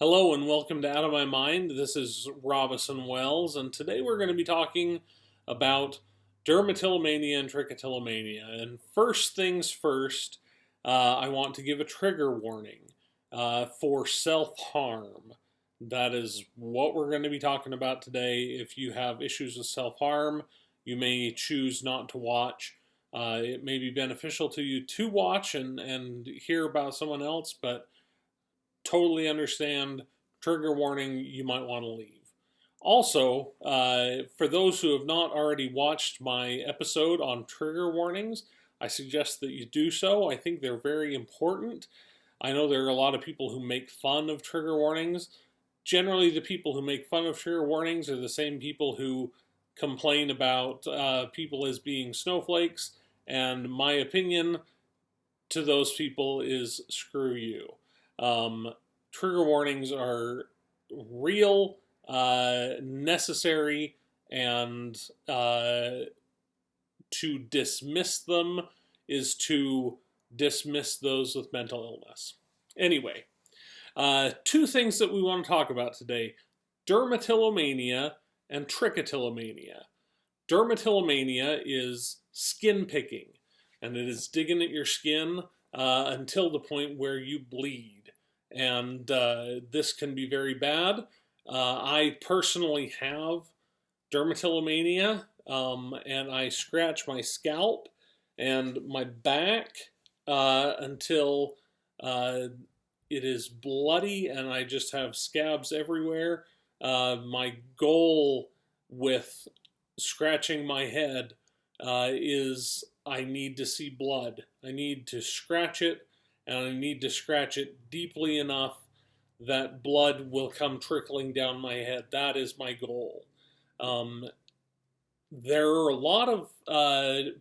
Hello and welcome to Out of My Mind. This is Robison Wells, and today we're going to be talking about dermatillomania and trichitilomania. And first things first, I want to give a trigger warning for self-harm. That is what we're going to be talking about today. If you have issues with self-harm, you may choose not to watch. It may be beneficial to you to watch and hear about someone else, but totally understand. Trigger warning, you might want to leave. Also, for those who have not already watched my episode on trigger warnings, I suggest that you do so. I think they're very important. I know there are a lot of people who make fun of trigger warnings. Generally, the people who make fun of trigger warnings are the same people who complain about people as being snowflakes, and my opinion to those people is screw you. Trigger warnings are real, necessary, and to dismiss them is to dismiss those with mental illness. Anyway, two things that we want to talk about today: dermatillomania and trichitilomania. Dermatillomania is skin picking, and it is digging at your skin until the point where you bleed. And this can be very bad. I personally have dermatillomania, and I scratch my scalp and my back until it is bloody and I just have scabs everywhere. My goal with scratching my head is I need to see blood. I need to scratch it, and I need to scratch it deeply enough that blood will come trickling down my head. That is my goal. There are a lot of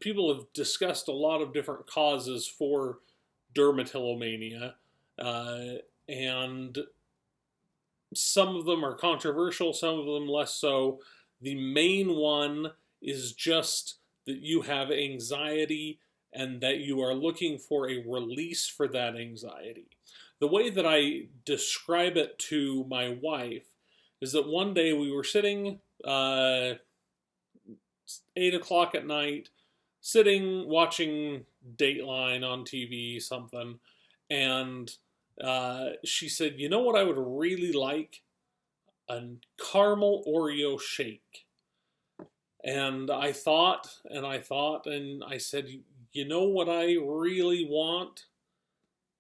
people have discussed a lot of different causes for dermatillomania, and some of them are controversial, some of them less so. The main one is just that you have anxiety and that you are looking for a release for that anxiety. The way that I describe it to my wife is that one day we were sitting 8 o'clock at night, sitting watching Dateline on TV, something, and she said, "You know what I would really like? A caramel Oreo shake." And I thought, and I thought, and I said, "You know what I really want?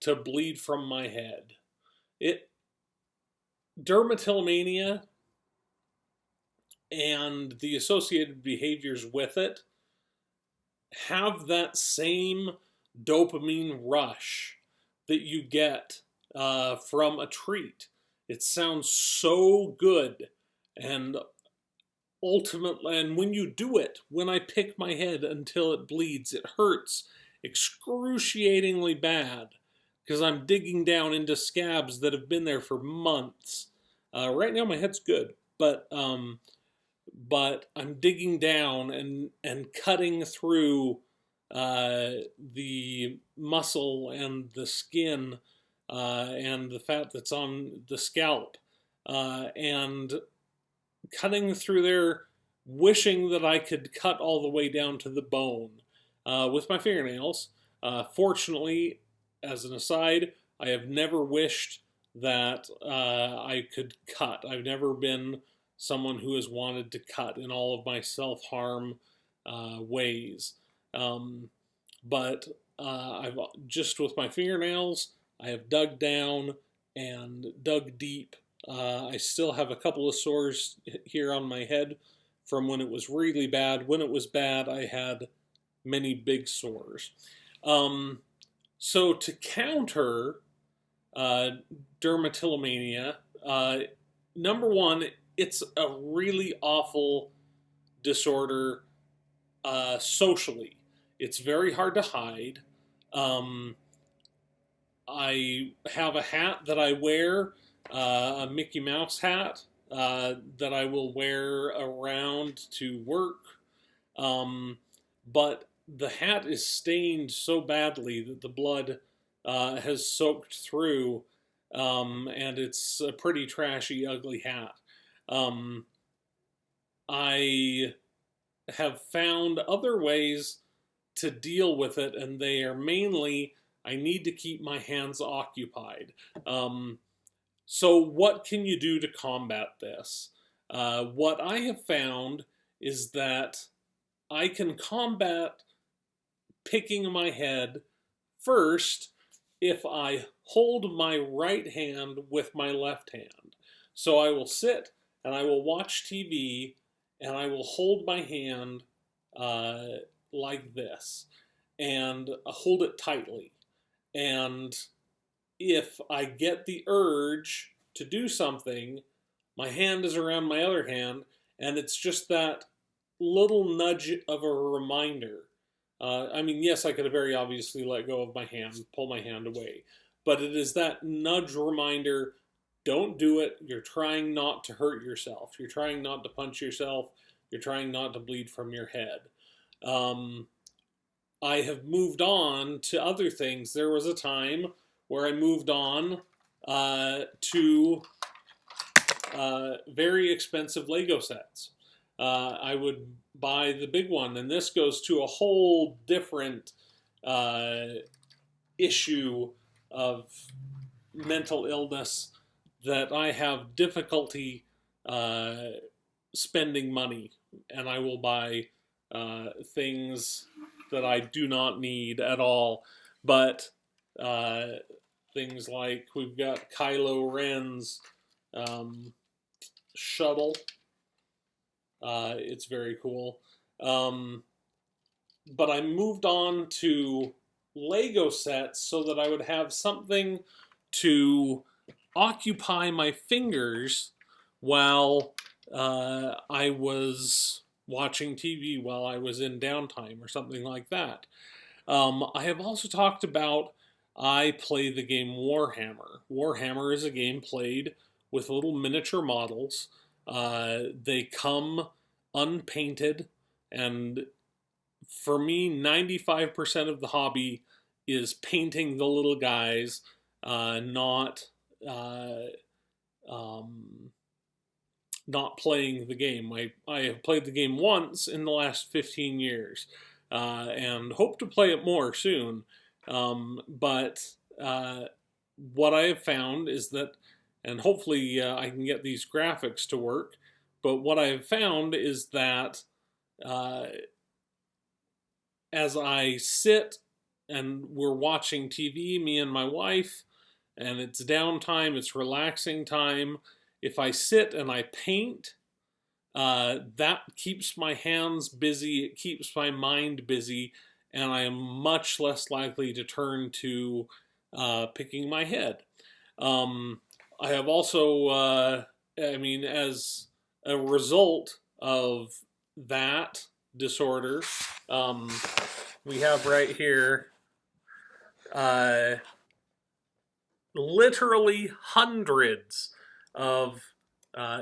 To bleed from my head." It Dermatillomania and the associated behaviors with it have that same dopamine rush that you get from a treat. It sounds so good, and ultimately, and when you do it, when I pick my head until it bleeds, it hurts excruciatingly bad because I'm digging down into scabs that have been there for months. Right now, my head's good, but I'm digging down and cutting through the muscle and the skin and the fat that's on the scalp, and cutting through there, wishing that I could cut all the way down to the bone with my fingernails. Fortunately, as an aside, I have never wished that I could cut. I've never been someone who has wanted to cut in all of my self-harm ways. But I've just with my fingernails, I have dug down and dug deep. I still have a couple of sores here on my head from when it was really bad. When it was bad, I had many big sores. So to counter dermatillomania, number one, it's a really awful disorder socially. It's very hard to hide. I have a hat that I wear, a Mickey Mouse hat that I will wear around to work. But the hat is stained so badly that the blood has soaked through and it's a pretty trashy, ugly hat. Um, I have found other ways to deal with it, and they are mainly I need to keep my hands occupied. Um, so, what can you do to combat this? What I have found is that I can combat picking my head first if I hold my right hand with my left hand. So I will sit and I will watch TV and I will hold my hand uh, like this and hold it tightly. And if I get the urge to do something, my hand is around my other hand, and it's just that little nudge of a reminder. I mean, yes, I could have very obviously let go of my hand, pull my hand away, but it is that nudge reminder. Don't do it. You're trying not to hurt yourself. You're trying not to punch yourself. You're trying not to bleed from your head. Um, I have moved on to other things. There was a time where I moved on to very expensive Lego sets. I would buy the big one, and this goes to a whole different uh, issue of mental illness that I have difficulty spending money, and I will buy things that I do not need at all. But things like we've got Kylo Ren's um, shuttle. It's very cool. But I moved on to Lego sets so that I would have something to occupy my fingers while I was watching TV, while I was in downtime or something like that. I have also talked about I play the game Warhammer. Warhammer is a game played with little miniature models. They come unpainted, and for me, 95% of the hobby is painting the little guys, not uh, um, not playing the game. I have played the game once in the last 15 years and hope to play it more soon. But what I have found is that, and hopefully I can get these graphics to work, but what I have found is that uh, as I sit and we're watching TV, me and my wife, and it's downtime, it's relaxing time, if I sit and I paint, that keeps my hands busy, it keeps my mind busy, and I am much less likely to turn to picking my head. I have also, as a result of that disorder, um, we have right here uh, literally hundreds of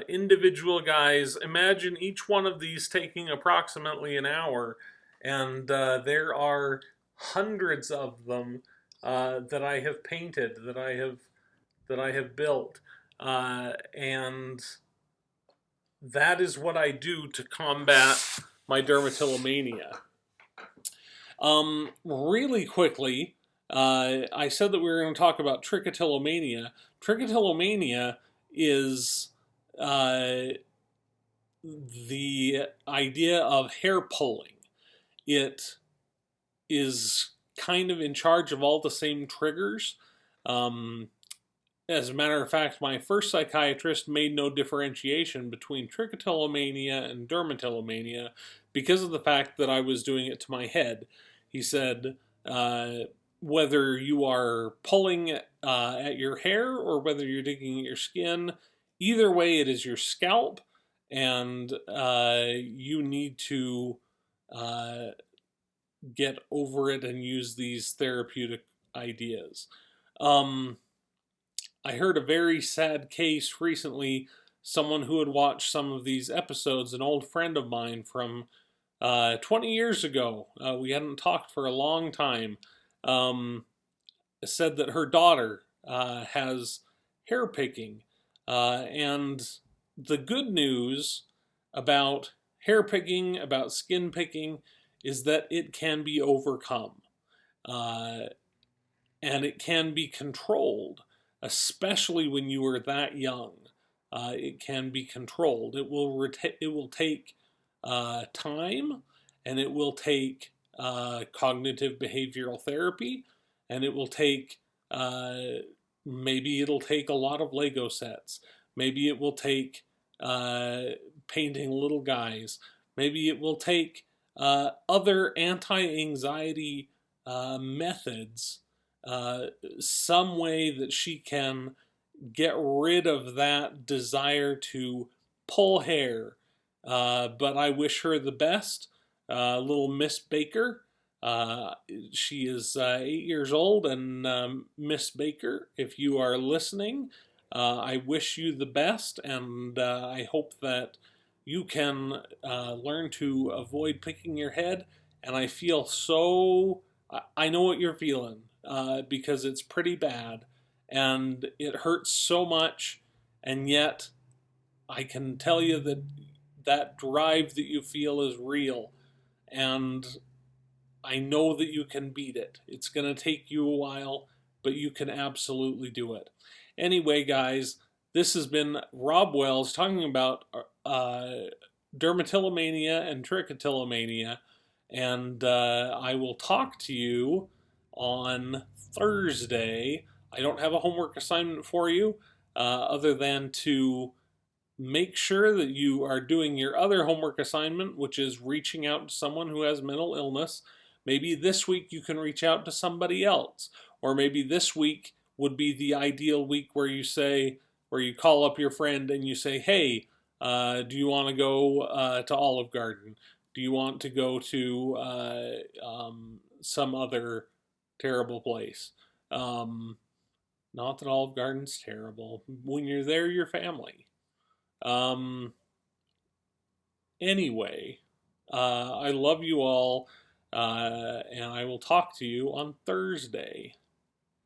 individual guys. Imagine each one of these taking approximately an hour, and there are hundreds of them that I have painted, that I have built, and that is what I do to combat my dermatillomania. Really quickly, I said that we were going to talk about trichitilomania. Trichitilomania is the idea of hair pulling. It is kind of in charge of all the same triggers. As a matter of fact, my first psychiatrist made no differentiation between trichotillomania and dermatillomania because of the fact that I was doing it to my head. He said, whether you are pulling at your hair or whether you're digging at your skin, either way it is your scalp, and you need to uh, get over it and use these therapeutic ideas. I heard a very sad case recently. Someone who had watched some of these episodes, an old friend of mine from 20 years ago, we hadn't talked for a long time, said that her daughter has hair picking. And the good news about hair picking, about skin picking, is that it can be overcome. Uh, and it can be controlled, especially when you are that young. It can be controlled. It will take time, and it will take cognitive behavioral therapy, and it will take uh, maybe it'll take a lot of Lego sets. Maybe it will take uh, painting little guys. Maybe it will take other anti-anxiety methods, uh, some way that she can get rid of that desire to pull hair. But I wish her the best. Little Miss Baker. Uh, she is 8 years old, and Miss Baker, if you are listening, I wish you the best, and I hope that you can learn to avoid picking your head. And I feel so, I know what you're feeling, because it's pretty bad and it hurts so much, and yet I can tell you that that drive that you feel is real, and I know that you can beat it. It's going to take you a while, but you can absolutely do it. Anyway, guys, this has been Rob Wells talking about dermatillomania and trichitilomania, and I will talk to you on Thursday. I don't have a homework assignment for you other than to make sure that you are doing your other homework assignment, which is reaching out to someone who has mental illness. Maybe this week you can reach out to somebody else, or maybe this week would be the ideal week where you call up your friend and you say, hey, do you want to go to Olive Garden? Do you want to go to some other terrible place? Not that Olive Garden's terrible. When you're there, you're family. Um, anyway, I love you all, and I will talk to you on Thursday.